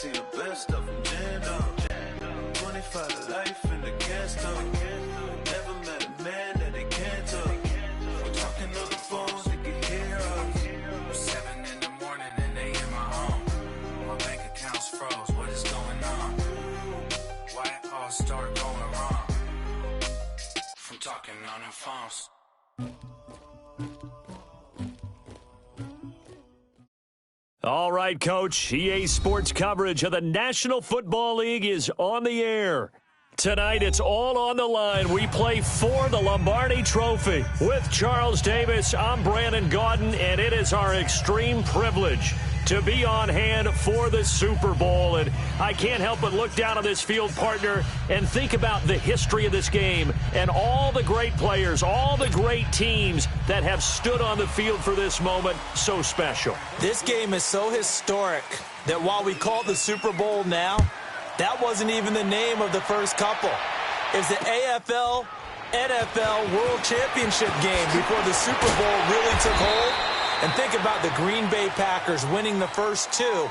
see the best of them, jammed up. 25 to life in the gas tank. Never met a man that they can't talk. We're talking on the phones, they can hear us. 7 in the morning and they in my home. My bank account's froze, what is going on? Why it all start going wrong? From talking on the phones. All right, Coach. EA Sports coverage of the National Football League is on the air. Tonight, it's all on the line. We play for the Lombardi Trophy. With Charles Davis, I'm Brandon Gaudin, and it is our extreme privilege to be on hand for the Super Bowl. And I can't help but look down on this field, partner, and think about the history of this game and all the great players, all the great teams that have stood on the field for this moment. So special. This game is so historic that while we call it the Super Bowl now, that wasn't even the name of the first couple. It's the AFL, NFL World Championship game before the Super Bowl really took hold. And think about the Green Bay Packers winning the first two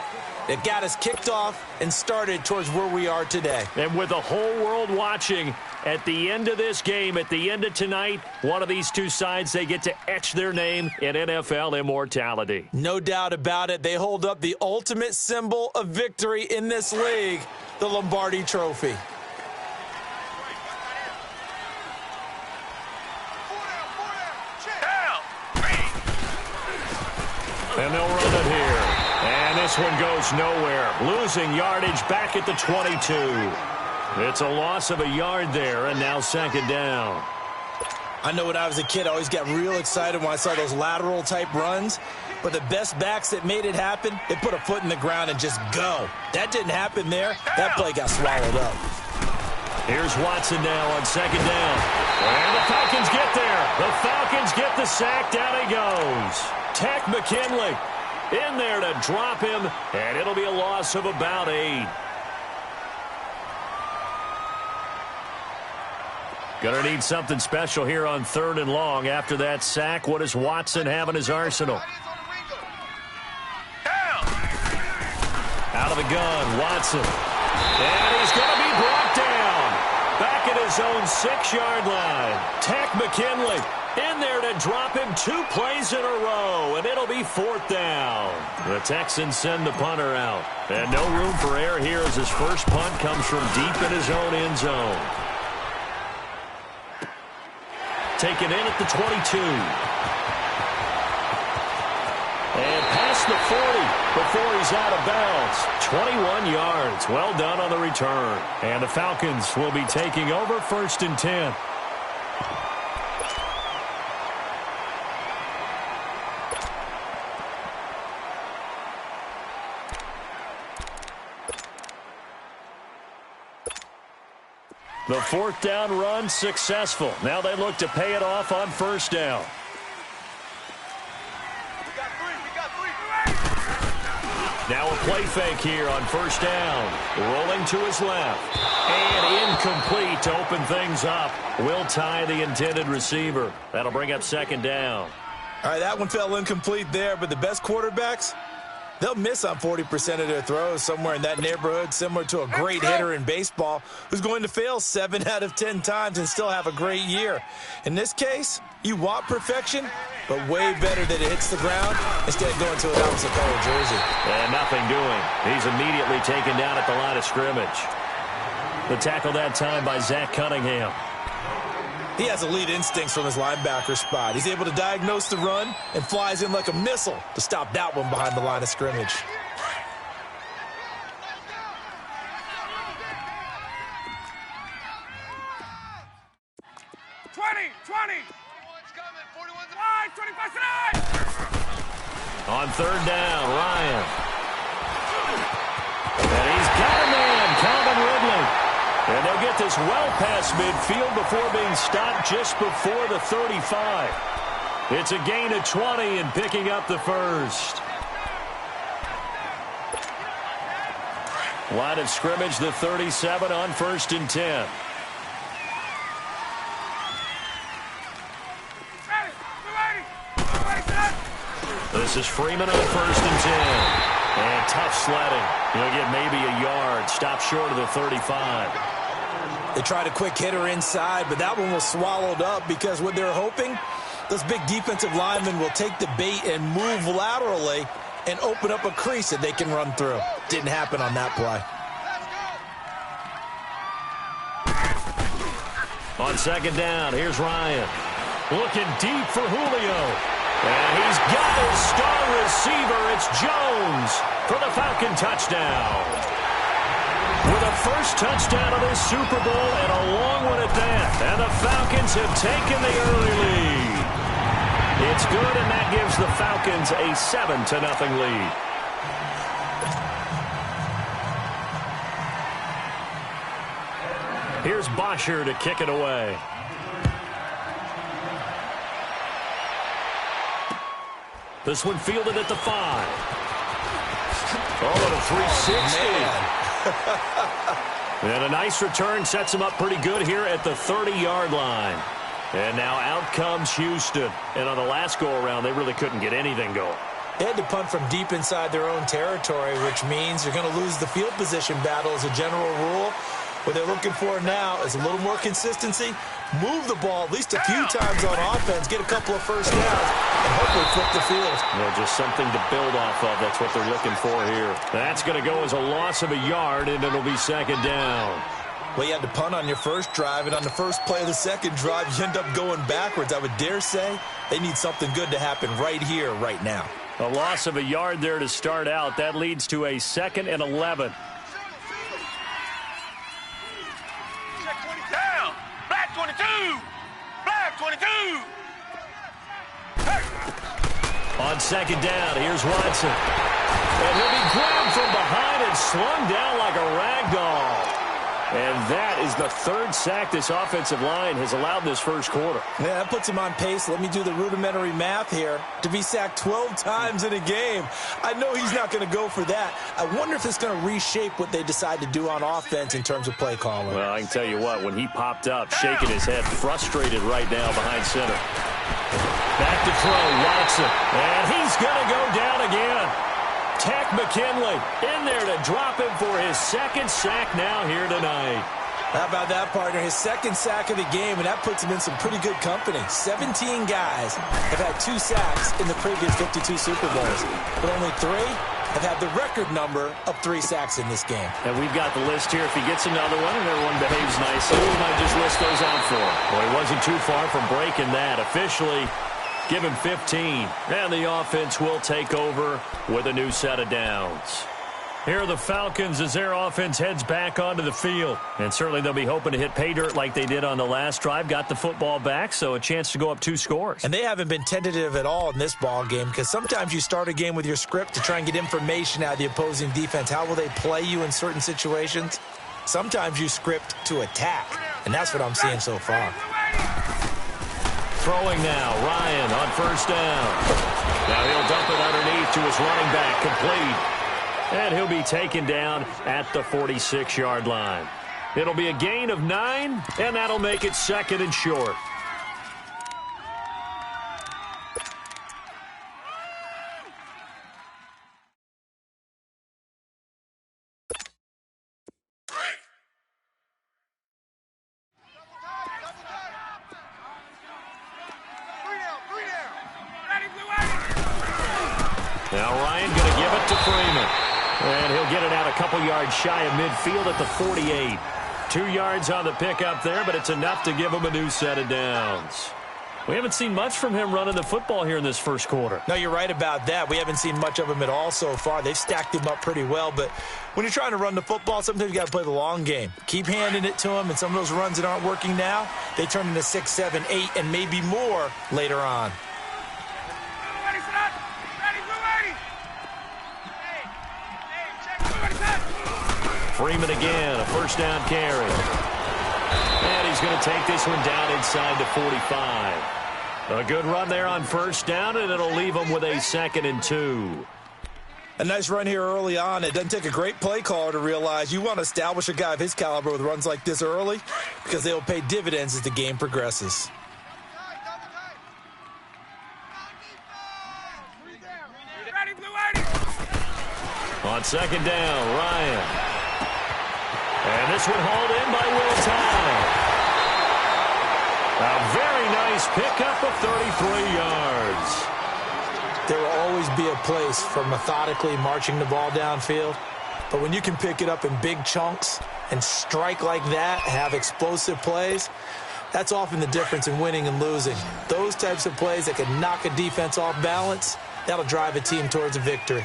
that got us kicked off and started towards where we are today. And with the whole world watching, at the end of this game, at the end of tonight, one of these two sides, they get to etch their name in NFL immortality. No doubt about it. They hold up the ultimate symbol of victory in this league, the Lombardi Trophy. And they'll run it here. And this one goes nowhere. Losing yardage back at the 22. It's a loss of a yard there, and now second down. I know when I was a kid, I always got real excited when I saw those lateral-type runs. But the best backs that made it happen, they put a foot in the ground and just go. That didn't happen there. That play got swallowed up. Here's Watson now on second down. And the Falcons get there. The Falcons get the sack. Down he goes. Tech McKinley in there to drop him, and it'll be a loss of about 8. Gonna need something special here on 3rd and long. After that sack, what does Watson have in his arsenal? Out of the gun, Watson. And he's gonna be brought down. Back at his own 6-yard line. Tech McKinley in there to drop him 2 plays in a row, and it'll be 4th down. The Texans send the punter out. And no room for error here as his first punt comes from deep in his own end zone. Taken in at the 22. And past the 40 before he's out of bounds. 21 yards. Well done on the return. And the Falcons will be taking over 1st and 10. The 4th down run successful. Now they look to pay it off on 1st down. Now a play fake here on 1st down. Rolling to his left. And incomplete to open things up. Will tie the intended receiver. That'll bring up 2nd down. All right, that one fell incomplete there, but the best quarterbacks, they'll miss on 40% of their throws, somewhere in that neighborhood, similar to a great hitter in baseball who's going to fail 7 out of 10 times and still have a great year. In this case, you want perfection, but way better that it hits the ground instead of going to an opposite color jersey. And nothing doing. He's immediately taken down at the line of scrimmage. The tackle that time by Zach Cunningham. He has elite instincts from his linebacker spot. He's able to diagnose the run and flies in like a missile to stop that one behind the line of scrimmage. On 3rd down, Ryan. And he's got a man, Calvin Ridley. And they'll get this well past midfield before being stopped just before the 35. It's a gain of 20 and picking up the first. Line of scrimmage, the 37 on 1st and 10. This is Freeman on 1st and 10. And tough sledding. He'll get maybe a stopped short of the 35. They tried a quick hitter inside, but that one was swallowed up because what they're hoping, those big defensive linemen will take the bait and move laterally and open up a crease that they can run through. Didn't happen on that play. On second down, here's Ryan. Looking deep for Julio. And he's got his star receiver. It's Jones for the Falcon touchdown. With a first touchdown of this Super Bowl and a long one at that. And the Falcons have taken the early lead. It's good, and that gives the Falcons a 7-0 lead. Here's Bosher to kick it away. This one fielded at the 5. Oh, and a 360. And a nice return sets him up pretty good here at the 30-yard line. And now out comes Houston. And on the last go-around, they really couldn't get anything going. They had to punt from deep inside their own territory, which means you're going to lose the field position battle as a general rule. What they're looking for now is a little more consistency, move the ball at least a few times on offense, get a couple of first downs, and hopefully flip the field. Just something to build off of. That's what they're looking for here. That's going to go as a loss of a yard, and it'll be second down. Well, you had to punt on your first drive, and on the first play of the second drive, you end up going backwards. I would dare say they need something good to happen right here, right now. A loss of a yard there to start out. That leads to a 2nd and 11. Check 20 down. Black 22. Black 22. Hey. On second down, here's Watson. And he'll be grabbed from behind and slung down like a rag doll. And that is the 3rd sack this offensive line has allowed in this first quarter. Yeah, that puts him on pace. Let me do the rudimentary math here. To be sacked 12 times in a game. I know he's not going to go for that. I wonder if it's going to reshape what they decide to do on offense in terms of play calling. Well, I can tell you what, when he popped up, shaking his head, frustrated right now behind center. Back to throw, Watson. And he's going to go down again. Tech McKinley in there to drop him for his 2nd sack now here tonight. How about that, partner? His 2nd sack of the game, and that puts him in some pretty good company. 17 guys have had 2 sacks in the previous 52 Super Bowls, but only 3 have had the record number of 3 sacks in this game. And we've got the list here. If he gets another one and everyone behaves nicely, we might just list those out for him. Well, he wasn't too far from breaking that. Officially, give him 15. And the offense will take over with a new set of downs. Here are the Falcons as their offense heads back onto the field. And certainly they'll be hoping to hit pay dirt like they did on the last drive. Got the football back, so a chance to go up 2 scores. And they haven't been tentative at all in this ball game, because sometimes you start a game with your script to try and get information out of the opposing defense. How will they play you in certain situations? Sometimes you script to attack, and that's what I'm seeing so far. Throwing now, Ryan on first down. Now he'll dump it underneath to his running back, complete. And he'll be taken down at the 46-yard line. It'll be a gain of 9, and that'll make it 2nd and short. Now Ryan going to give it to Freeman. And he'll get it out a couple yards shy of midfield at the 48. 2 yards on the pickup there, but it's enough to give him a new set of downs. We haven't seen much from him running the football here in this first quarter. No, you're right about that. We haven't seen much of him at all so far. They've stacked him up pretty well, but when you're trying to run the football, sometimes you got to play the long game. Keep handing it to him, and some of those runs that aren't working now, they turn into 6, 7, 8, and maybe more later on. Freeman again, a first down carry. And he's going to take this one down inside the 45. A good run there on first down, and it'll leave him with a 2nd and 2. A nice run here early on. It doesn't take a great play caller to realize you want to establish a guy of his caliber with runs like this early, because they'll pay dividends as the game progresses. On second down, Ryan. This one hauled in by Will Tye. A very nice pickup of 33 yards. There will always be a place for methodically marching the ball downfield. But when you can pick it up in big chunks and strike like that, have explosive plays, that's often the difference in winning and losing. Those types of plays that can knock a defense off balance, that'll drive a team towards a victory.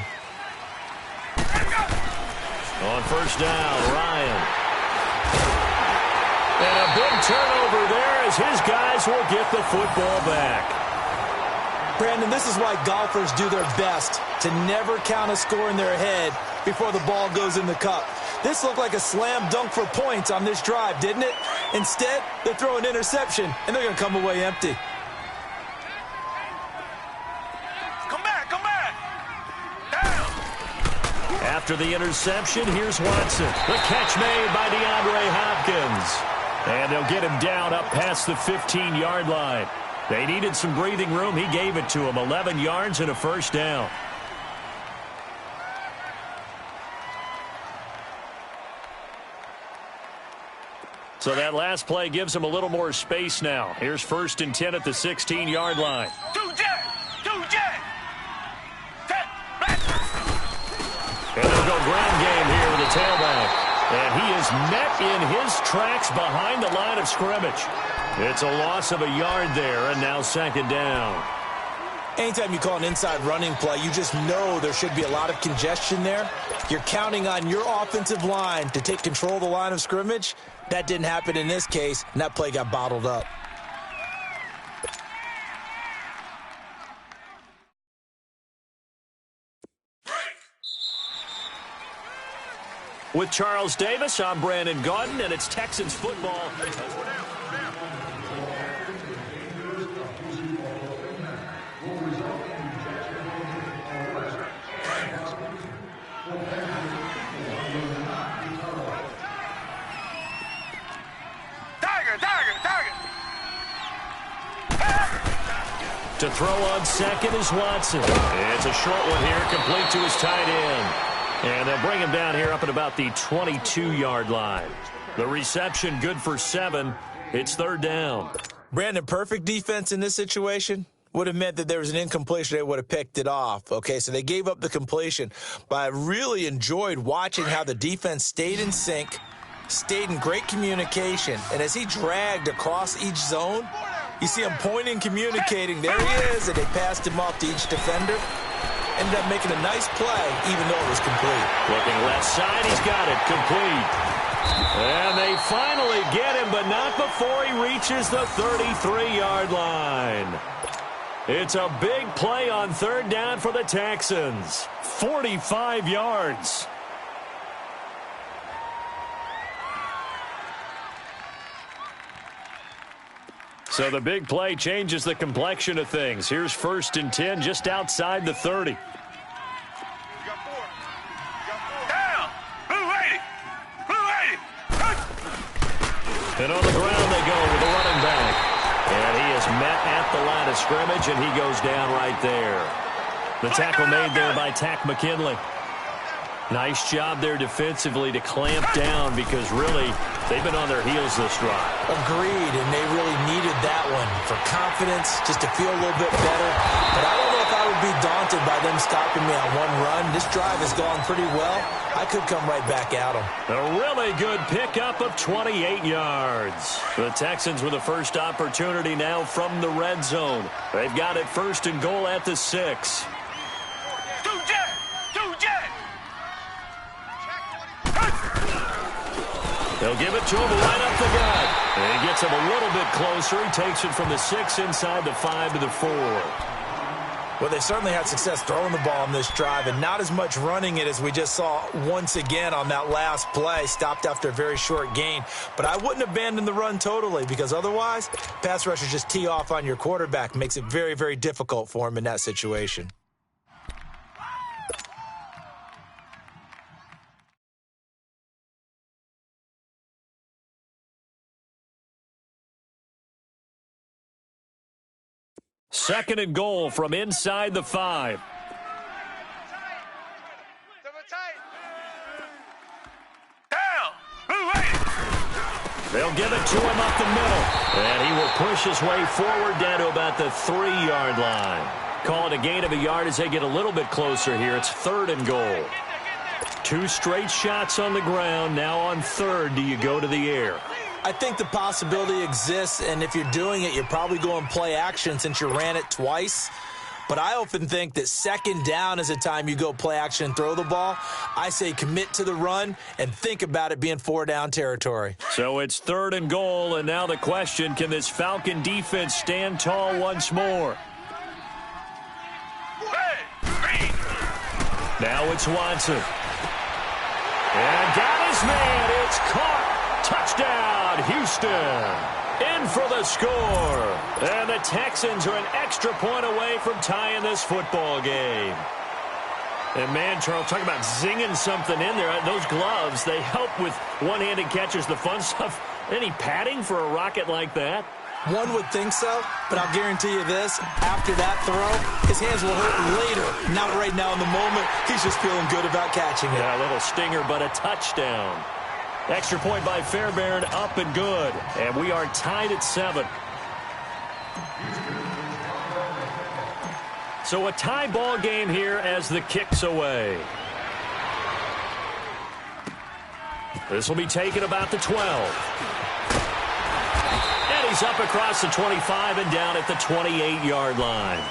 On first down, Ryan. And a big turnover there as his guys will get the football back. Brandon, this is why golfers do their best to never count a score in their head before the ball goes in the cup. This looked like a slam dunk for points on this drive, didn't it? Instead, they throw an interception, and they're going to come away empty. Come back, come back. Down. After the interception, here's Watson. The catch made by DeAndre Hopkins. And they'll get him down up past the 15-yard line. They needed some breathing room. He gave it to him. 11 yards and a first down. So that last play gives him a little more space now. Here's 1st and 10 at the 16-yard line. Two jet. And they'll go ground game here with the tailback. And he is met in his tracks behind the line of scrimmage. It's a loss of a yard there, and now 2nd down. Anytime you call an inside running play, you just know there should be a lot of congestion there. You're counting on your offensive line to take control of the line of scrimmage. That didn't happen in this case, and that play got bottled up. With Charles Davis, I'm Brandon Gaudin, and it's Texans football. Tiger. To throw on second is Watson. It's a short one here, complete to his tight end. And they'll bring him down here up at about the 22-yard line. The reception good for 7. It's 3rd down. Brandon, perfect defense in this situation would have meant that there was an incompletion. They would have picked it off. Okay, so they gave up the completion. But I really enjoyed watching how the defense stayed in sync, stayed in great communication. And as he dragged across each zone, you see him pointing, communicating. There he is, and they passed him off to each defender. Ended up making a nice play, even though it was complete. Looking left side, he's got it, complete. And they finally get him, but not before he reaches the 33-yard line. It's a big play on 3rd down for the Texans. 45 yards. So the big play changes the complexion of things. Here's 1st and 10 just outside the 30. Down. Blue 80. And on the ground they go with the running back. And he is met at the line of scrimmage, and he goes down right there. The tackle made there by Tack McKinley. Nice job there defensively to clamp down because really they've been on their heels this drive. Agreed, and they really needed that one for confidence, just to feel a little bit better. But I don't know if I would be daunted by them stopping me on one run. This drive has gone pretty well. I could come right back at them. A really good pickup of 28 yards. The Texans with the first opportunity now from the red zone. They've got it 1st and goal at the 6. Two jet. They'll give it to him right up the gut. And he gets him a little bit closer. He takes it from the 6 inside the 5 to the 4. Well, they certainly had success throwing the ball in this drive, and not as much running it as we just saw once again on that last play. Stopped after a very short gain. But I wouldn't abandon the run totally, because otherwise, pass rushers just tee off on your quarterback. Makes it very, very difficult for him in that situation. Second and goal from inside the 5. Down. Blue 80. They'll give it to him up the middle. And he will push his way forward down to about the 3-yard line. Call it a gain of a yard as they get a little bit closer here. It's 3rd and goal. 2 straight shots on the ground. Now on 3rd, do you go to the air? I think the possibility exists, and if you're doing it, you're probably going play action since you ran it twice. But I often think that 2nd down is the time you go play action and throw the ball. I say commit to the run and think about it being 4-down territory. So it's 3rd and goal, and now the question, can this Falcon defense stand tall once more? Now it's Watson. And got his man. It's caught. Touchdown, Houston. In for the score. And the Texans are an extra point away from tying this football game. And man, Charles, talking about zinging something in there. Those gloves, they help with one-handed catches, the fun stuff. Any padding for a rocket like that? One would think so, but I'll guarantee you this. After that throw, his hands will hurt later. Not right now in the moment. He's just feeling good about catching it. Yeah, a little stinger, but a touchdown. Extra point by Fairbairn, up and good. And we are tied at 7. So a tie ball game here as the kick's away. This will be taken about the 12. And he's up across the 25 and down at the 28-yard line.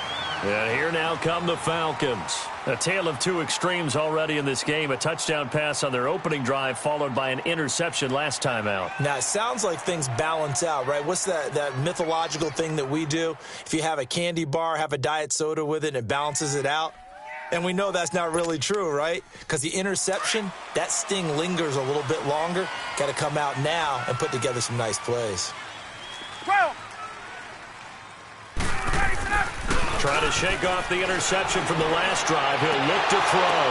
And here now come the Falcons. A tale of 2 extremes already in this game. A touchdown pass on their opening drive followed by an interception last time out. Now, it sounds like things balance out, right? What's that mythological thing that we do? If you have a candy bar, have a diet soda with it, and it balances it out. And we know that's not really true, right? Because the interception, that sting lingers a little bit longer. Got to come out now and put together some nice plays. 12. Trying to shake off the interception from the last drive. He'll look to throw.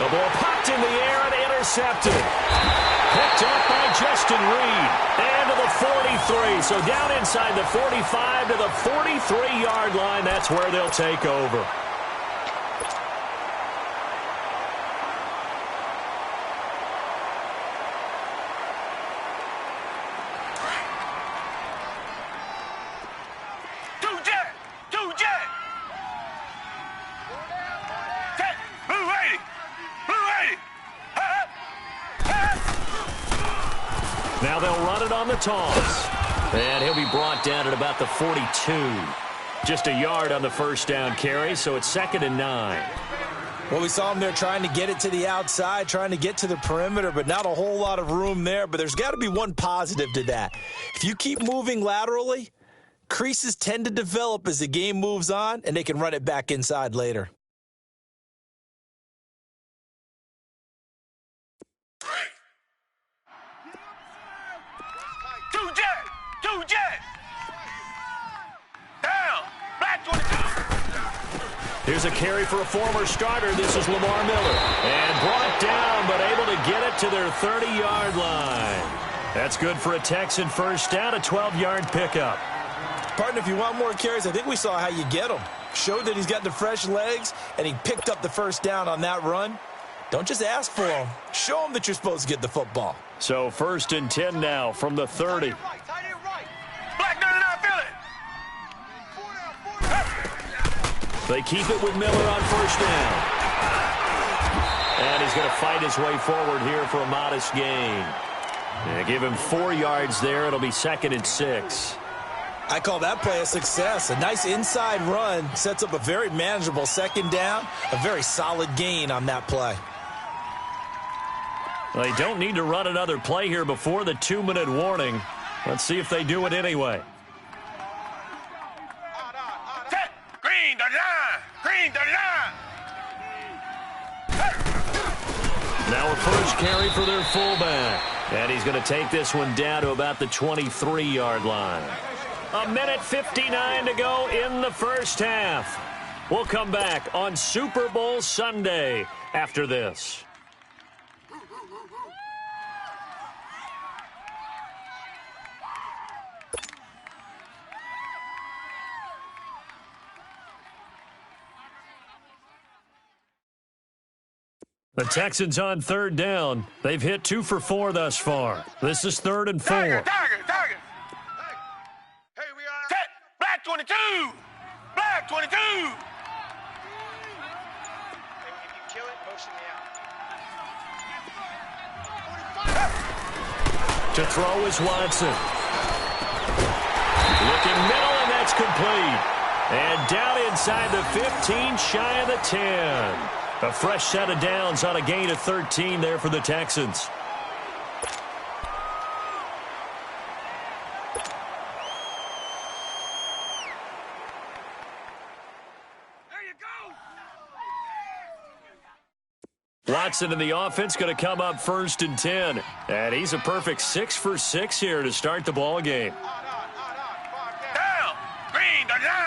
The ball popped in the air and intercepted. Picked up by Justin Reed. And to the 43. So down inside the 45 to the 43-yard line. That's where they'll take over. Now they'll run it on the toss. And he'll be brought down at about the 42. Just a yard on the first down carry, so it's 2nd and 9. Well, we saw him there trying to get it to the outside, trying to get to the perimeter, but not a whole lot of room there. But there's got to be one positive to that. If you keep moving laterally, creases tend to develop as the game moves on, and they can run it back inside later. Two jet. Down. Black 22. Here's a carry for a former starter. This is Lamar Miller. And brought down, but able to get it to their 30-yard line. That's good for a Texan first down, a 12-yard pickup. Partner, if you want more carries, I think we saw how you get them. Showed that he's got the fresh legs, and he picked up the first down on that run. Don't just ask for them. Show them that you're supposed to get the football. So 1st and 10 now from the 30. Black 99, feel it. They keep it with Miller on first down. And he's going to fight his way forward here for a modest gain. Yeah, give him 4 yards there. It'll be 2nd and 6. I call that play a success. A nice inside run sets up a very manageable 2nd down. A very solid gain on that play. They don't need to run another play here before the 2-minute warning. Let's see if they do it anyway. Set. Green 39. Green 39. Now a first carry for their fullback. And he's going to take this one down to about the 23-yard line. 1:59 to go in the first half. We'll come back on Super Bowl Sunday after this. The Texans on third down. They've hit 2 for 4 thus far. This is 3rd and 4. Tiger. Hey, we are set. Black 22. Black 22. Hey, if you kill it, motion me out. To throw is Watson. Looking middle, and that's complete. And down inside the 15, shy of the 10. A fresh set of downs on a gain of 13 there for the Texans. There you go. Watson in the offense going to come up 1st and 10. And he's a perfect 6 for 6 here to start the ball game. Down. Green, the line.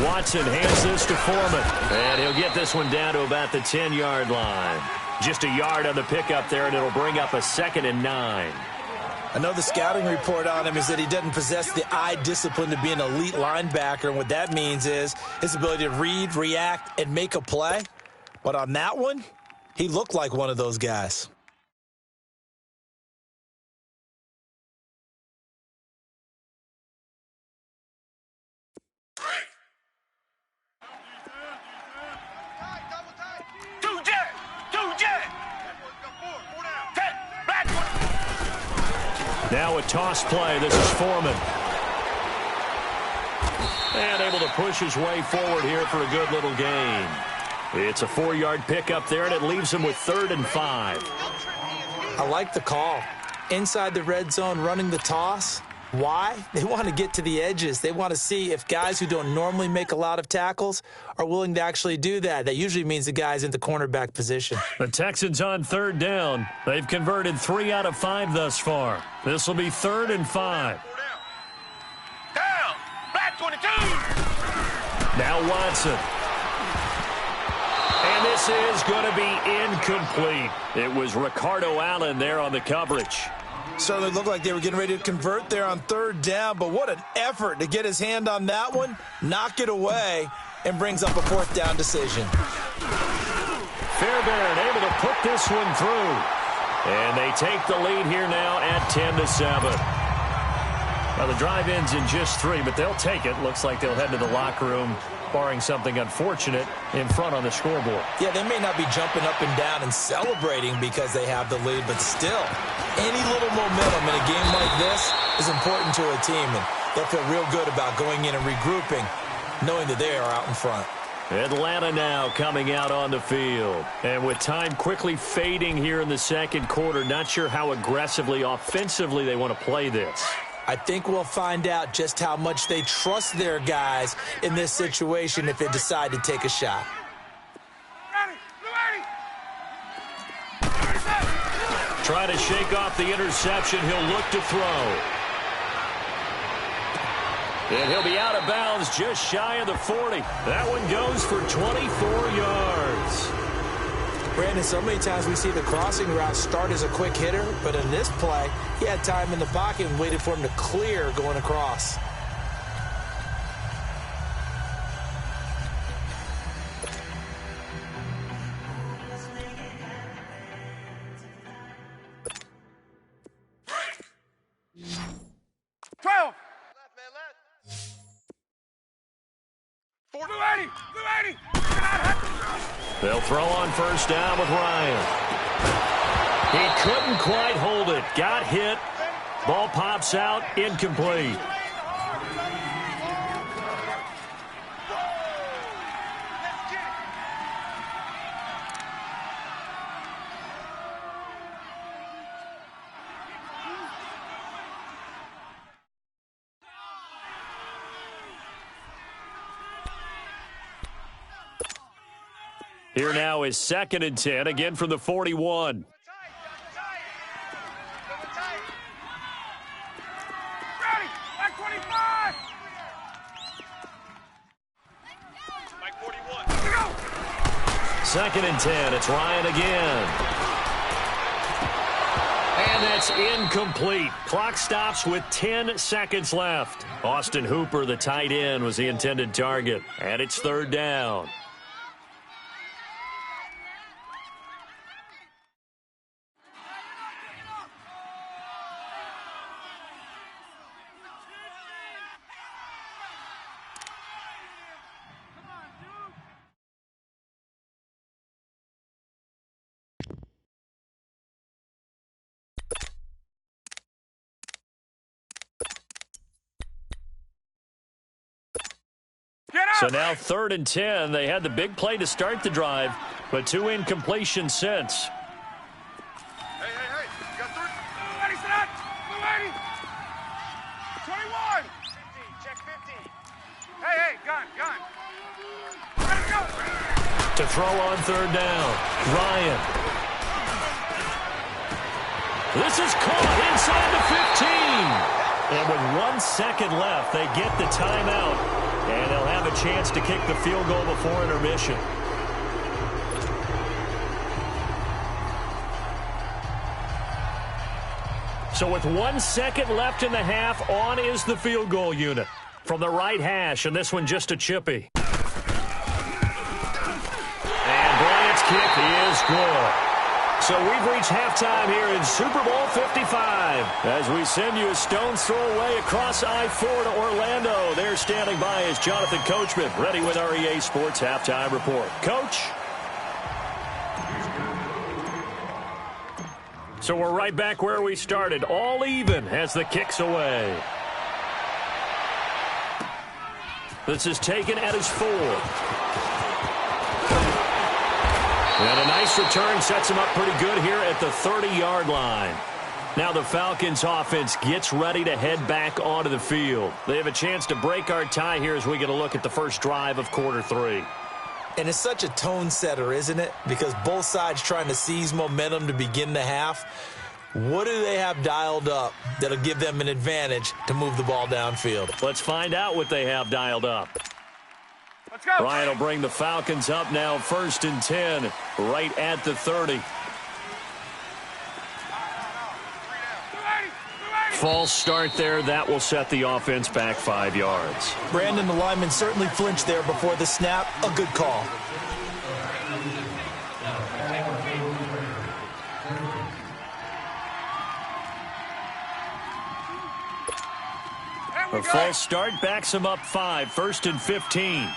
Watson hands this to Foreman. And he'll get this one down to about the 10-yard line. Just a yard on the pickup there, and it'll bring up a 2nd and 9. I know the scouting report on him is that he doesn't possess the eye discipline to be an elite linebacker. And what that means is his ability to read, react, and make a play. But on that one, he looked like one of those guys. Now a toss play. This is Foreman. And able to push his way forward here for a good little gain. It's a 4-yard pickup there, and it leaves him with 3rd and 5. I like the call. Inside the red zone, running the toss. Why? They want to get to the edges. They want to see if guys who don't normally make a lot of tackles are willing to actually do that. That usually means the guy's in the cornerback position. The Texans on 3rd down. They've converted 3 out of 5 thus far. This will be 3rd and 5. Down. Black 22. Now Watson. And this is going to be incomplete. It was Ricardo Allen there on the coverage. Certainly looked like they were getting ready to convert there on 3rd down, but what an effort to get his hand on that one, knock it away, and brings up a 4th down decision. Fairbairn able to put this one through. And they take the lead here now at 10-7. Well, the drive ends in just 3, but they'll take it. Looks like they'll head to the locker room, barring something unfortunate, in front on the scoreboard. Yeah, they may not be jumping up and down and celebrating because they have the lead, but still, any little momentum in a game like this is important to a team, and they'll feel real good about going in and regrouping, knowing that they are out in front. Atlanta now coming out on the field. And with time quickly fading here in the 2nd quarter, not sure how aggressively, offensively they want to play this. I think we'll find out just how much they trust their guys in this situation if they decide to take a shot. Try to shake off the interception. He'll look to throw. And he'll be out of bounds just shy of the 40. That one goes for 24 yards. Brandon, so many times we see the crossing route start as a quick hitter, but in this play, he had time in the pocket and waited for him to clear going across. They'll throw on 1st down with Ryan. He couldn't quite hold it. Got hit. Ball pops out. Incomplete. Here now is 2nd and 10, again from the 41. Second and 10, it's Ryan again. And that's incomplete. Clock stops with 10 seconds left. Austin Hooper, the tight end, was the intended target. And it's 3rd down. So now 3rd and 10. They had the big play to start the drive, but 2 incompletions since. Hey. You got 3. Ready, set. 21. 50. Check 50. Hey. Gun. Ready to go. To throw on 3rd down. Ryan. This is caught inside the 15. And with 1 second left, they get the timeout. And they'll have a chance to kick the field goal before intermission. So with 1 second left in the half, on is the field goal unit. From the right hash, and this one just a chippy. And Bryant's kick is good. So we've reached halftime here in Super Bowl 55. As we send you a stone's throw away across I-4 to Orlando. There standing by is Jonathan Coachman, ready with our EA Sports Halftime Report. Coach? So we're right back where we started. All even as the kick's away. This is taken at his 4. And a nice return sets him up pretty good here at the 30-yard line. Now the Falcons offense gets ready to head back onto the field. They have a chance to break our tie here as we get a look at the first drive of quarter 3. And it's such a tone setter, isn't it? Because both sides trying to seize momentum to begin the half. What do they have dialed up that'll give them an advantage to move the ball downfield? Let's find out what they have dialed up. Let's go. Ryan will bring the Falcons up now 1st and 10, right at the 30. False start there. That will set the offense back 5 yards. Brandon, the lineman certainly flinched there before the snap. A good call. A false start backs him up 5, 1st and 15.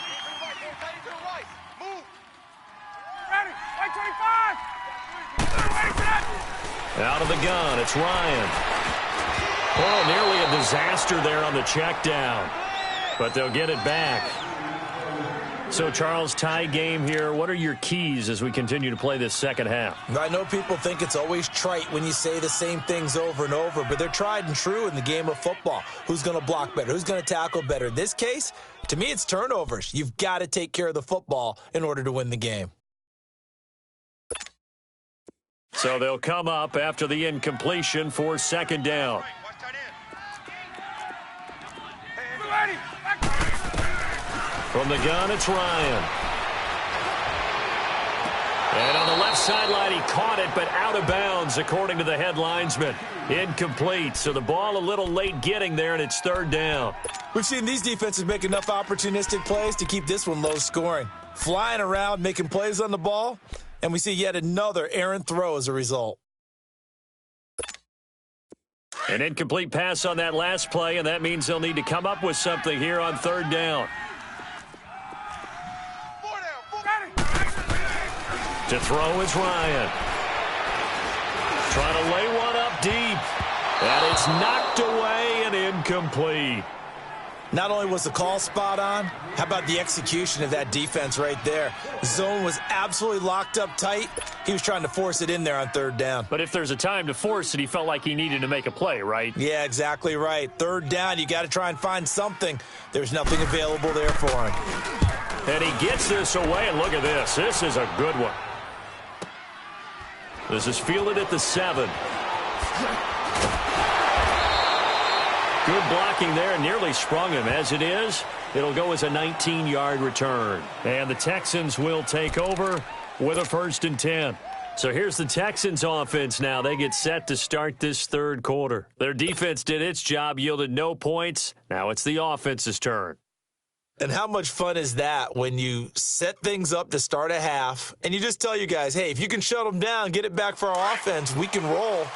Out of the gun, it's Ryan. Oh, nearly a disaster there on the check down. But they'll get it back. So, Charles, tie game here. What are your keys as we continue to play this second half? I know people think it's always trite when you say the same things over and over, but they're tried and true in the game of football. Who's going to block better? Who's going to tackle better? In this case, to me, it's turnovers. You've got to take care of the football in order to win the game. So they'll come up after the incompletion for 2nd down. From the gun, it's Ryan. And on the left sideline, he caught it, but out of bounds, according to the head linesman. Incomplete, so the ball a little late getting there, and it's 3rd down. We've seen these defenses make enough opportunistic plays to keep this one low scoring. Flying around, making plays on the ball, and we see yet another errant throw as a result. An incomplete pass on that last play, and that means they'll need to come up with something here on 3rd down. To throw is Ryan. Trying to lay one up deep. And it's knocked away and incomplete. Not only was the call spot on, how about the execution of that defense right there? The zone was absolutely locked up tight. He was trying to force it in there on 3rd down. But if there's a time to force it, he felt like he needed to make a play, right? Yeah, exactly right. 3rd down, you got to try and find something. There's nothing available there for him. And he gets this away, and look at this. This is a good one. This is fielded at the 7. Good blocking there, nearly sprung him. As it is, it'll go as a 19-yard return. And the Texans will take over with a 1st and 10. So here's the Texans offense now. They get set to start this 3rd quarter. Their defense did its job, yielded no points. Now it's the offense's turn. And how much fun is that when you set things up to start a half and you just tell you guys, hey, if you can shut them down, get it back for our offense, we can roll.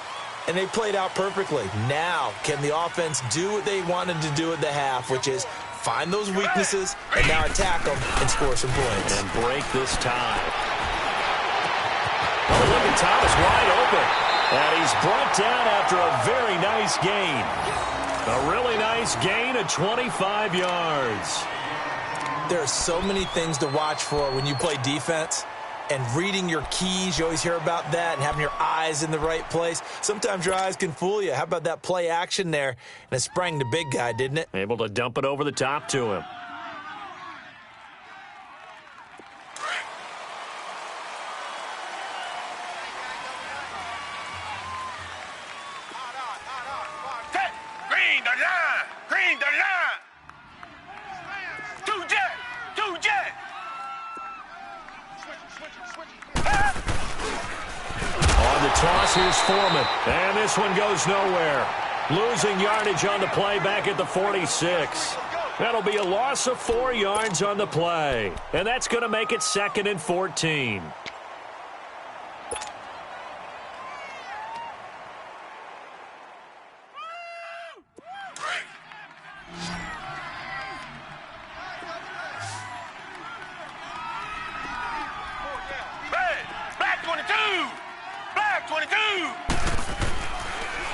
And they played out perfectly. Now, can the offense do what they wanted to do at the half, which is find those weaknesses and now attack them and score some points. And break this tie. Oh, look at Thomas wide open. And he's brought down after a very nice gain. A really nice gain of 25 yards. There are so many things to watch for when you play defense. And reading your keys, you always hear about that, and having your eyes in the right place. Sometimes your eyes can fool you. How about that play action there? And it sprang the big guy, didn't it? Able to dump it over the top to him. Green the line! Green the line! Two jet! Two jet! On the toss, here's Foreman. And this one goes nowhere. Losing yardage on the play back at the 46. That'll be a loss of 4 yards on the play. And that's going to make it 2nd and 14.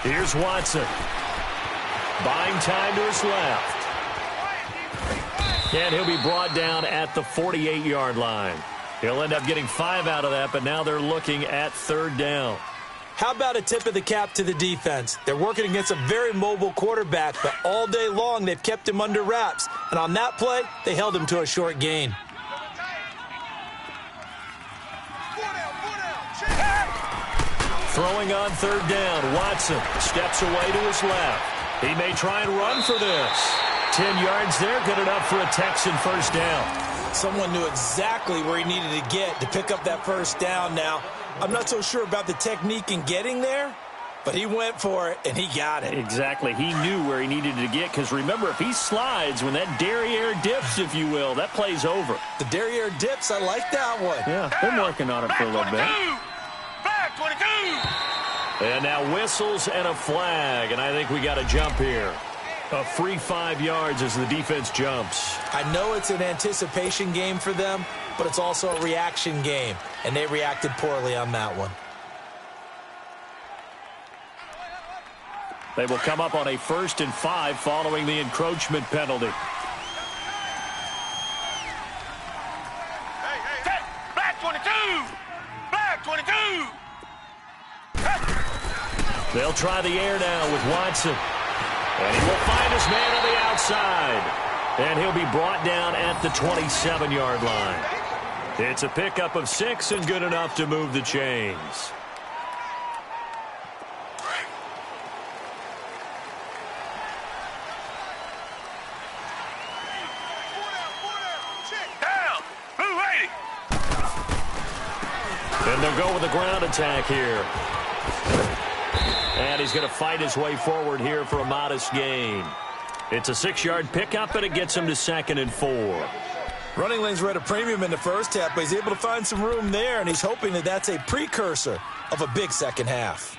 Here's Watson. Buying time to his left. And he'll be brought down at the 48-yard line. He'll end up getting 5 out of that, but now they're looking at 3rd down. How about a tip of the cap to the defense? They're working against a very mobile quarterback, but all day long they've kept him under wraps. And on that play, they held him to a short gain. Throwing on 3rd down, Watson steps away to his left. He may try and run for this. 10 yards there, good enough for a Texan 1st down. Someone knew exactly where he needed to get to pick up that 1st down. Now, I'm not so sure about the technique in getting there, but he went for it, and he got it. Exactly. He knew where he needed to get, because remember, if he slides, when that derriere dips, if you will, that play's over. The derriere dips, I like that one. Yeah, been working on it for a little bit. Back 22! And now whistles and a flag, and I think we got a jump here. A free 5 yards as the defense jumps. I know it's an anticipation game for them, but it's also a reaction game, and they reacted poorly on that one. They will come up on a 1st and 5 following the encroachment penalty. Back 22! Back 22! They'll try the air now with Watson. And he will find his man on the outside. And he'll be brought down at the 27-yard line. It's a pickup of 6 and good enough to move the chains. Down! Blue 80! And they'll go with a ground attack here. And he's going to fight his way forward here for a modest gain. It's a 6-yard pickup, and it gets him to 2nd and 4. Running lanes were at a premium in the first half, but he's able to find some room there, and he's hoping that that's a precursor of a big second half.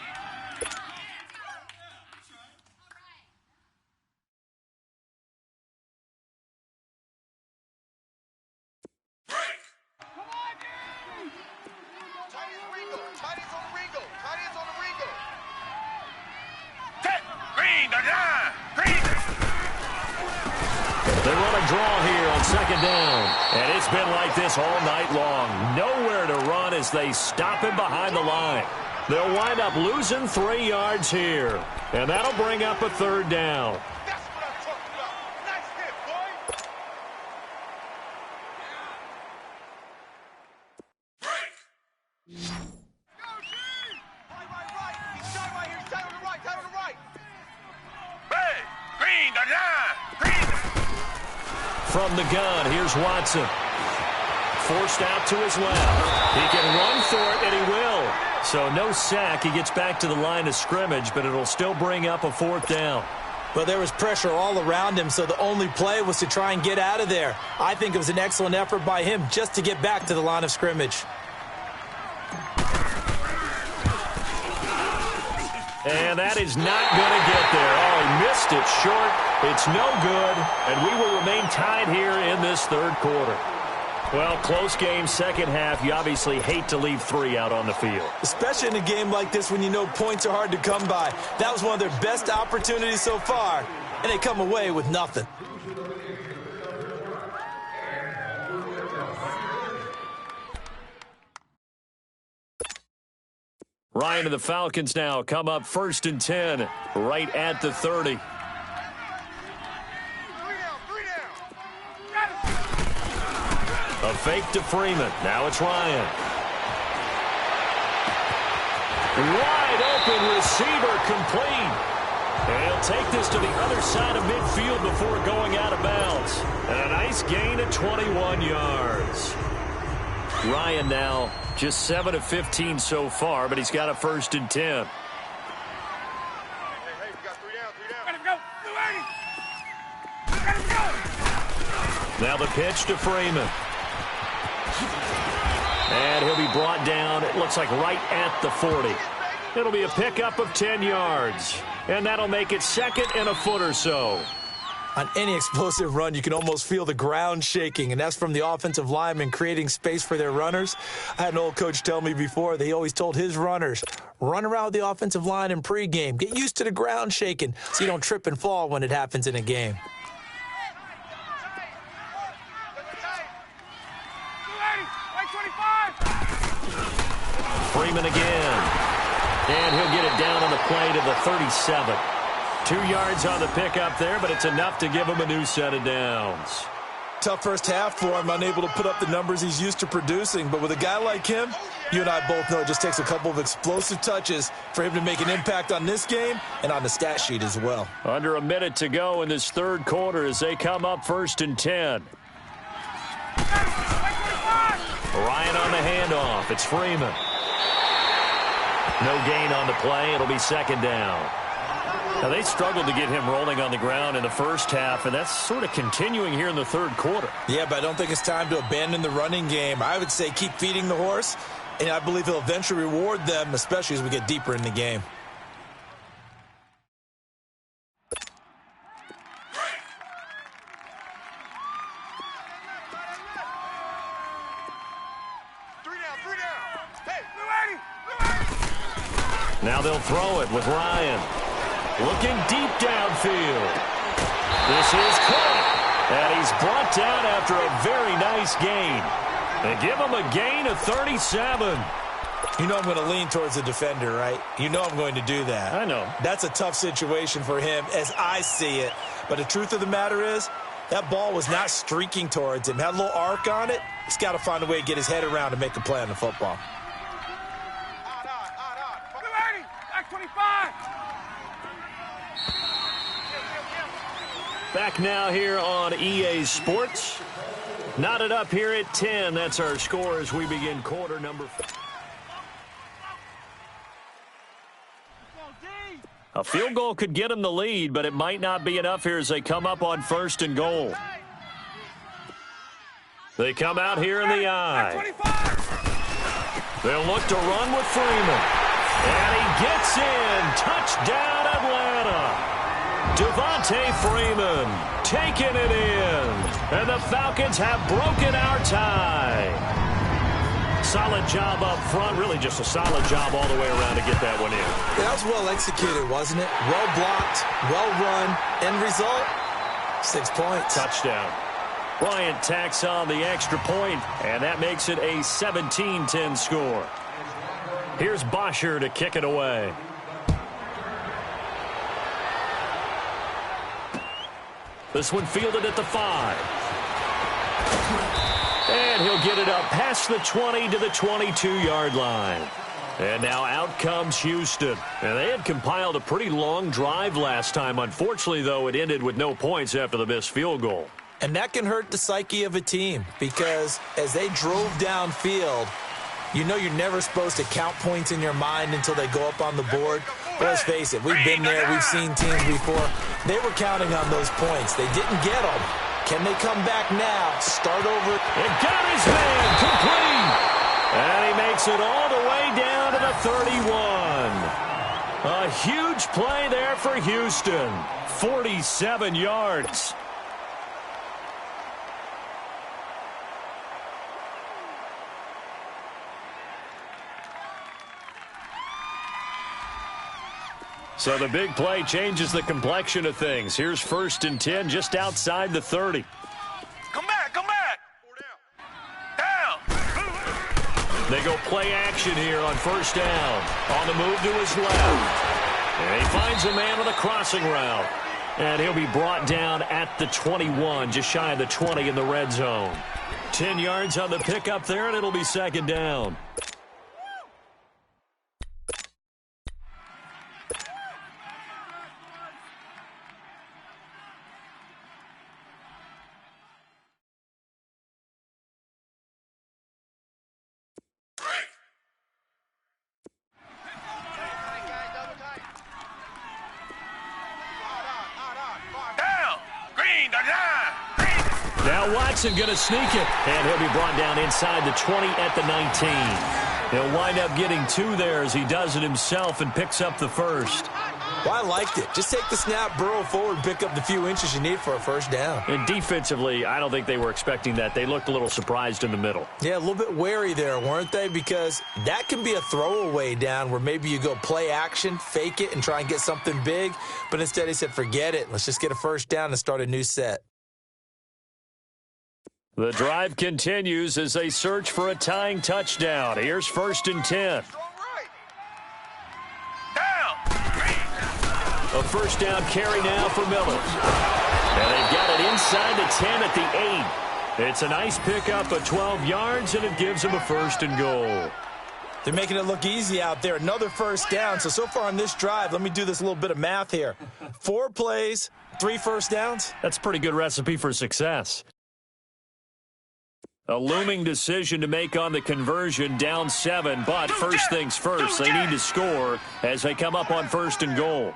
They run a draw here on 2nd down. And it's been like this all night long. Nowhere to run as they stop him behind the line. They'll wind up losing 3 yards here. And that'll bring up a 3rd down. That's what I'm talking about. Nice hit, boy. Go, G! Right. He's down right here. He's down on the right. Down on the right. Hey! Green the line! Green the... From the gun, here's Watson. Forced out to his left. He can run for it, and he will. So no sack. He gets back to the line of scrimmage, but it'll still bring up a 4th down. Well, there was pressure all around him, so the only play was to try and get out of there. I think it was an excellent effort by him just to get back to the line of scrimmage. And that is not going to get there. Oh, he missed it short. It's no good, and we will remain tied here in this 3rd quarter. Well, close game, second half. You obviously hate to leave 3 out on the field. Especially in a game like this when you know points are hard to come by. That was one of their best opportunities so far, and they come away with nothing. Ryan and the Falcons now come up 1st and 10 right at the 30. A fake to Freeman. Now it's Ryan. Wide open receiver complete. And he'll take this to the other side of midfield before going out of bounds. And a nice gain of 21 yards. Ryan now just 7 of 15 so far, but he's got a 1st and 10. Hey, we got 3 down. Let him go. Let him go. Now the pitch to Freeman. And he'll be brought down, it looks like right at the 40. It'll be a pickup of 10 yards. And that'll make it 2nd and a foot or so. On any explosive run, you can almost feel the ground shaking, and that's from the offensive linemen creating space for their runners. I had an old coach tell me before that he always told his runners, run around with the offensive line in pregame. Get used to the ground shaking so you don't trip and fall when it happens in a game. Freeman again. And he'll get it down on the play to the 37. 2 yards on the pickup there, but it's enough to give him a new set of downs. Tough first half for him, unable to put up the numbers he's used to producing. But with a guy like him, you and I both know it just takes a couple of explosive touches for him to make an impact on this game and on the stat sheet as well. Under a minute to go in this 3rd quarter as they come up 1st and 10. Ryan on the handoff. It's Freeman. No gain on the play. It'll be 2nd down. Now, they struggled to get him rolling on the ground in the first half, and that's sort of continuing here in the 3rd quarter. Yeah, but I don't think it's time to abandon the running game. I would say keep feeding the horse, and I believe he'll eventually reward them, especially as we get deeper in the game. Now they'll throw it with Ryan. Looking deep downfield. This is caught. And he's brought down after a very nice gain. They give him a gain of 37. You know I'm going to lean towards the defender, right? You know I'm going to do that. I know. That's a tough situation for him as I see it. But the truth of the matter is, that ball was not streaking towards him. Had a little arc on it. He's got to find a way to get his head around and make a play on the football. Back now here on EA Sports. Knotted up here at 10. That's our score as we begin quarter number 4. A field goal could get them the lead, but it might not be enough here as they come up on 1st and goal. They come out here in the I. They'll look to run with Freeman. And he gets in. Touchdown, Atlanta. Devontae Freeman taking it in. And the Falcons have broken our tie. Solid job up front. Really just a solid job all the way around to get that one in. Yeah, that was well executed, wasn't it? Well blocked, well run. End result, 6 points. Touchdown. Bryant tacks on the extra point, and that makes it a 17-10 score. Here's Bosher to kick it away. This one fielded at the 5. And he'll get it up past the 20 to the 22-yard line. And now out comes Houston. And they had compiled a pretty long drive last time. Unfortunately, though, it ended with no points after the missed field goal. And that can hurt the psyche of a team because as they drove downfield, you know you're never supposed to count points in your mind until they go up on the board. But let's face it, we've been there. We've seen teams before. They were counting on those points. They didn't get them. Can they come back now? Start over. It got his man complete. And he makes it all the way down to the 31. A huge play there for Houston. 47 yards. So the big play changes the complexion of things. Here's 1st and 10 just outside the 30. Come back, come back. Down. They go play action here on first down. On the move to his left. And he finds a man on the crossing route. And he'll be brought down at the 21, just shy of the 20 in the red zone. 10 yards on the pickup there, and it'll be second down. Now Watson going to sneak it, and he'll be brought down inside the 20 at the 19. He'll wind up getting 2 there as he does it himself and picks up the first. Well, I liked it. Just take the snap, burrow forward, pick up the few inches you need for a first down. And defensively, I don't think they were expecting that. They looked a little surprised in the middle. Yeah, a little bit wary there, weren't they? Because that can be a throwaway down where maybe you go play action, fake it, and try and get something big. But instead he said, forget it. Let's just get a first down and start a new set. The drive continues as they search for a tying touchdown. Here's 1st and 10. A first down carry now for Miller. And they've got it inside the 10 at the 8. It's a nice pickup of 12 yards, and it gives them a 1st and goal. They're making it look easy out there. Another first down. So far on this drive, let me do this little bit of math here. 4 plays, 3 first downs. That's a pretty good recipe for success. A looming decision to make on the conversion, down 7, but first things first, they need to score as they come up on 1st and goal.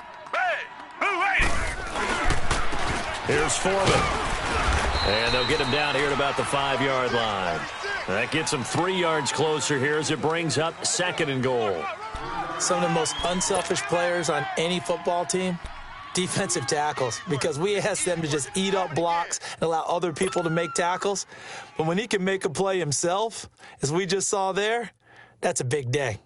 Here's Foreman. And they'll get him down here at about the 5-yard line. That gets him 3 yards closer here as it brings up 2nd and goal. Some of the most unselfish players on any football team, defensive tackles, because we ask them to just eat up blocks and allow other people to make tackles. But when he can make a play himself, as we just saw there, that's a big day.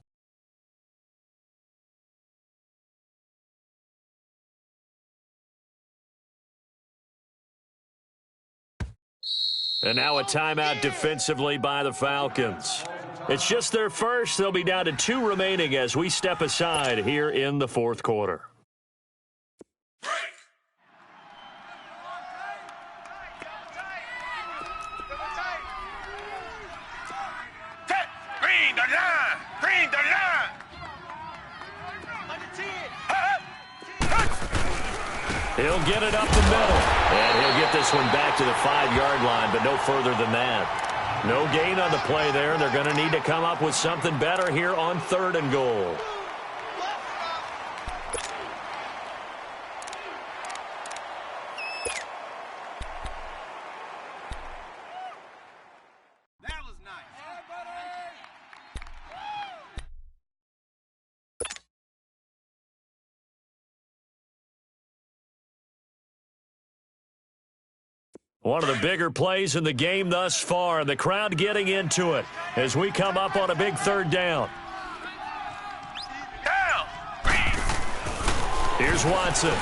And now a timeout defensively by the Falcons. It's just their first. They'll be down to 2 remaining as we step aside here in the 4th quarter. He'll get it up the middle, and he'll get this one back to the 5-yard line, but no further than that. No gain on the play there. They're going to need to come up with something better here on 3rd and goal. One of the bigger plays in the game thus far, and the crowd getting into it as we come up on a big 3rd down. Here's Watson. And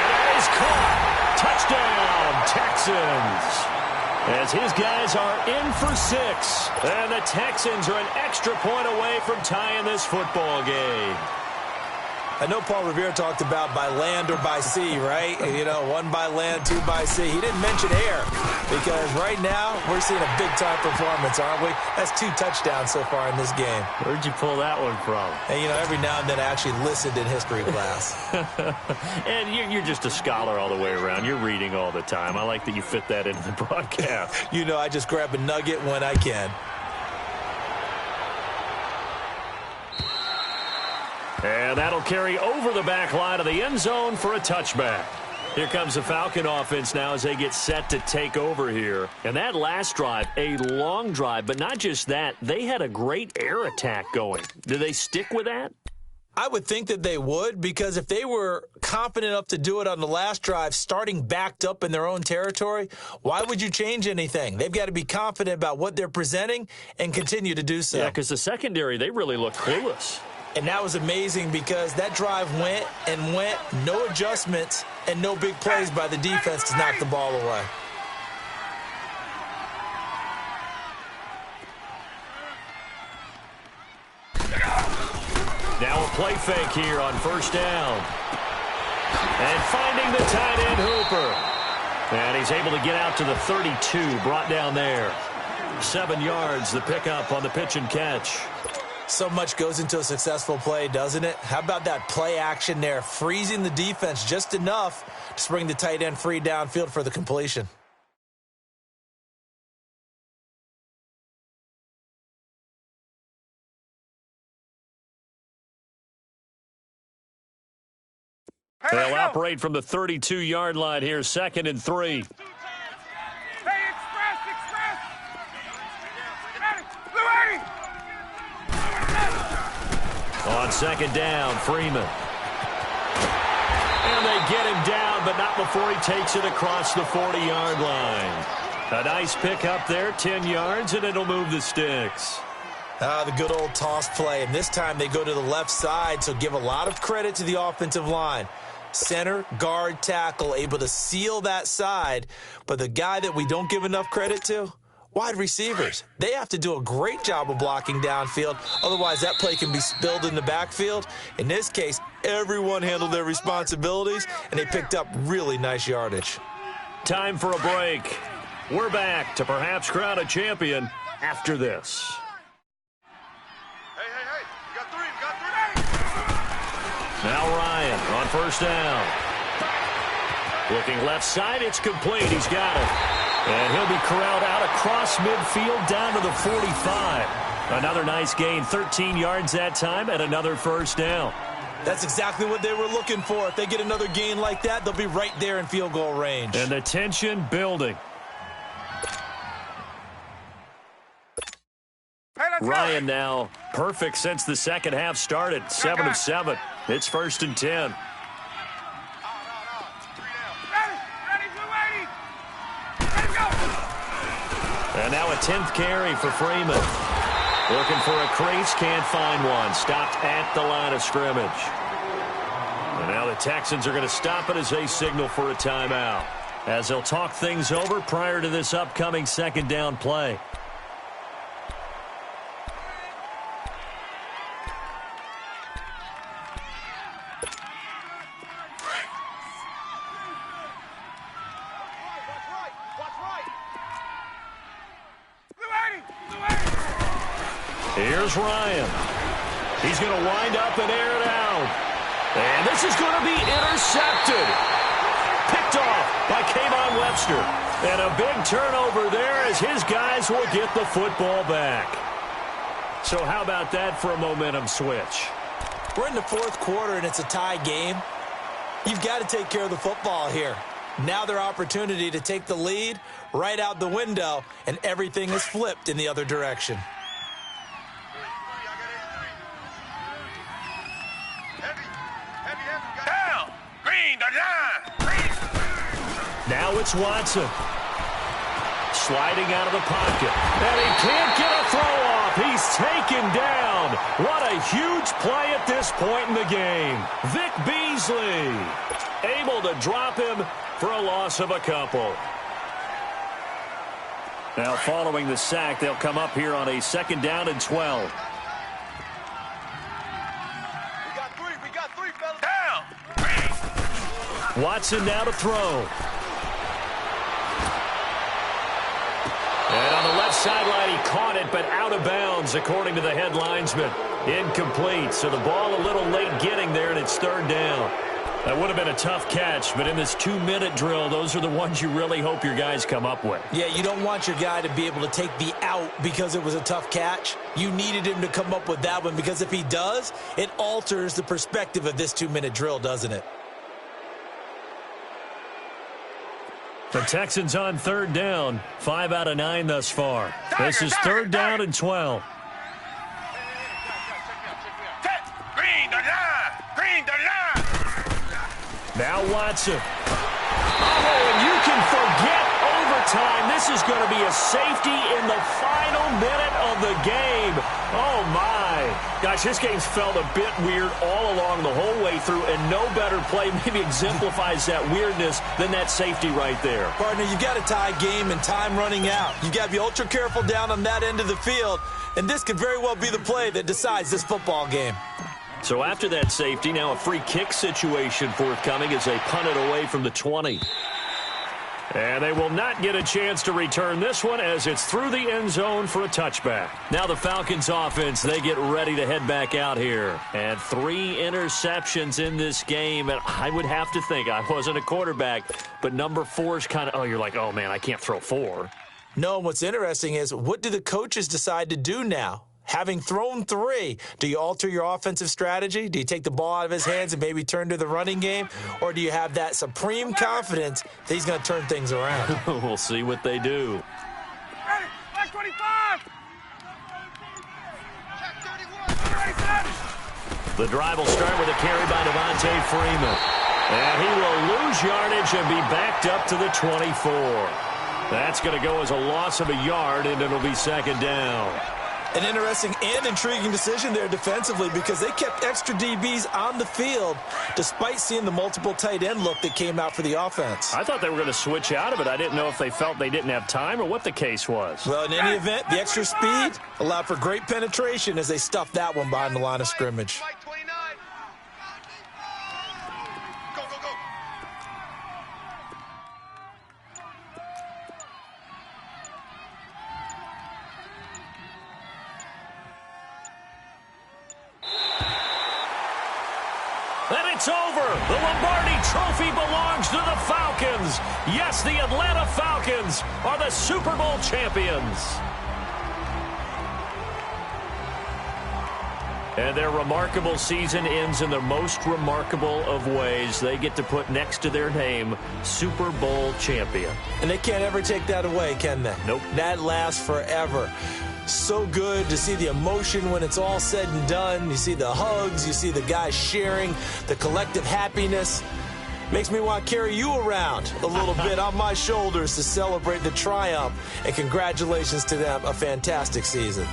that is caught. Touchdown, Texans. As his guys are in for 6. And the Texans are an extra point away from tying this football game. I know Paul Revere talked about by land or by sea, right? You know, 1 by land, 2 by sea. He didn't mention air because right now we're seeing a big-time performance, aren't we? That's 2 touchdowns so far in this game. Where'd you pull that one from? And, you know, every now and then I actually listened in history class. And you're just a scholar all the way around. You're reading all the time. I like that you fit that into the broadcast. You know, I just grab a nugget when I can. And that'll carry over the back line of the end zone for a touchback. Here comes the Falcon offense now as they get set to take over here. And that last drive, a long drive, but not just that. They had a great air attack going. Do they stick with that? I would think that they would, because if they were confident enough to do it on the last drive, starting backed up in their own territory, why would you change anything? They've got to be confident about what they're presenting and continue to do so. Yeah, because the secondary, they really look clueless. And that was amazing because that drive went and went, no adjustments and no big plays by the defense to knock the ball away. Now a play fake here on first down. And finding the tight end Hooper. And he's able to get out to the 32, brought down there. 7 yards, the pickup on the pitch and catch. So much goes into a successful play, doesn't it? How about that play action there, freezing the defense just enough to bring the tight end free downfield for the completion. They'll operate from the 32-yard line here, 2nd and 3. Hey, express! Blue 80! On 2nd down, Freeman. And they get him down, but not before he takes it across the 40-yard line. A nice pick up there, 10 yards, and it'll move the sticks. The good old toss play, and this time they go to the left side, so give a lot of credit to the offensive line. Center, guard, tackle, able to seal that side, but the guy that we don't give enough credit to, wide receivers. They have to do a great job of blocking downfield, otherwise that play can be spilled in the backfield. In this case, everyone handled their responsibilities, and they picked up really nice yardage. Time for a break. We're back to perhaps crown a champion after this. Hey, we got three. Now Ryan on first down. Looking left side, it's complete. He's got it. And he'll be corralled out across midfield down to the 45. Another nice gain, 13 yards that time, and another first down. That's exactly what they were looking for. If they get another gain like that, they'll be right there in field goal range. And the tension building. Hey, let's Ryan go. now perfect since the second half started. 7 of 7. It's 1st and 10. Ready, Blue 80. Let's go. And now a 10th carry for Freeman. Looking for a crease, can't find one. Stopped at the line of scrimmage. And now the Texans are going to stop it as they signal for a timeout, as they'll talk things over prior to this upcoming 2nd down play. Here's Ryan. He's going to wind up and air it out. And this is going to be intercepted. Picked off by Kayvon Webster. And a big turnover there as his guys will get the football back. So how about that for a momentum switch? We're in the 4th quarter, and it's a tie game. You've got to take care of the football here. Now their opportunity to take the lead right out the window, and everything is flipped in the other direction. Down. Green, the line. Now it's Watson. Sliding out of the pocket. And he can't get a throw off. He's taken down. What a huge play at this point in the game. Vic Beasley able to drop him for a loss of a couple. Now following the sack, they'll come up here on a 2nd down and 12. We got three, fellas. Down. Watson now to throw. And on the left sideline, he caught it, but out of bounds, according to the head linesman. Incomplete, so the ball a little late getting there, and it's 3rd down. That would have been a tough catch, but in this 2-minute drill, those are the ones you really hope your guys come up with. Yeah, you don't want your guy to be able to take the out because it was a tough catch. You needed him to come up with that one, because if he does, it alters the perspective of this 2-minute drill, doesn't it? The Texans on 3rd down, 5 out of 9 thus far. This is 3rd down and 12. Green, the line. Green, the line. Now Watson. Oh, and you can forget overtime. This is going to be a safety in the final minute of the game. Oh, my. Gosh, this game's felt a bit weird all along the whole way through, and no better play maybe exemplifies that weirdness than that safety right there. Partner, you've got a tie game and time running out. You've got to be ultra careful down on that end of the field, and this could very well be the play that decides this football game. So after that safety, now a free kick situation forthcoming as they punt it away from the 20. And they will not get a chance to return this one as it's through the end zone for a touchback. Now the Falcons offense, they get ready to head back out here. And 3 interceptions in this game. And I would have to think, I wasn't a quarterback, but number 4 is kind of, oh, you're like, oh, man, I can't throw 4. No, what's interesting is what do the coaches decide to do now? Having thrown 3, do you alter your offensive strategy? Do you take the ball out of his hands and maybe turn to the running game? Or do you have that supreme confidence that he's going to turn things around? We'll see what they do. Ready, back 25. Check 31. The drive will start with a carry by Devontae Freeman. And he will lose yardage and be backed up to the 24. That's going to go as a loss of a yard, and it'll be second down. An interesting and intriguing decision there defensively because they kept extra DBs on the field despite seeing the multiple tight end look that came out for the offense. I thought they were going to switch out of it. I didn't know if they felt they didn't have time or what the case was. Well, in any event, the extra speed allowed for great penetration as they stuffed that one behind the line of scrimmage. Right 29. Go, go, go. And it's over. The Lombardi Trophy belongs to the Falcons. Yes, the Atlanta Falcons are the Super Bowl champions. And their remarkable season ends in the most remarkable of ways. They get to put next to their name, Super Bowl champion. And they can't ever take that away, can they? Nope. That lasts forever. So good to see the emotion when it's all said and done. You see the hugs, you see the guys sharing, the collective happiness. Makes me want to carry you around a little bit on my shoulders to celebrate the triumph. And congratulations to them, a fantastic season.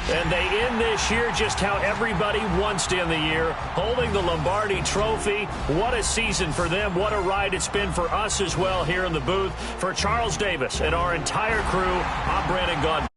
And they end this year just how everybody wants to end the year, holding the Lombardi Trophy. What a season for them. What a ride it's been for us as well here in the booth. For Charles Davis and our entire crew, I'm Brandon Gaudin.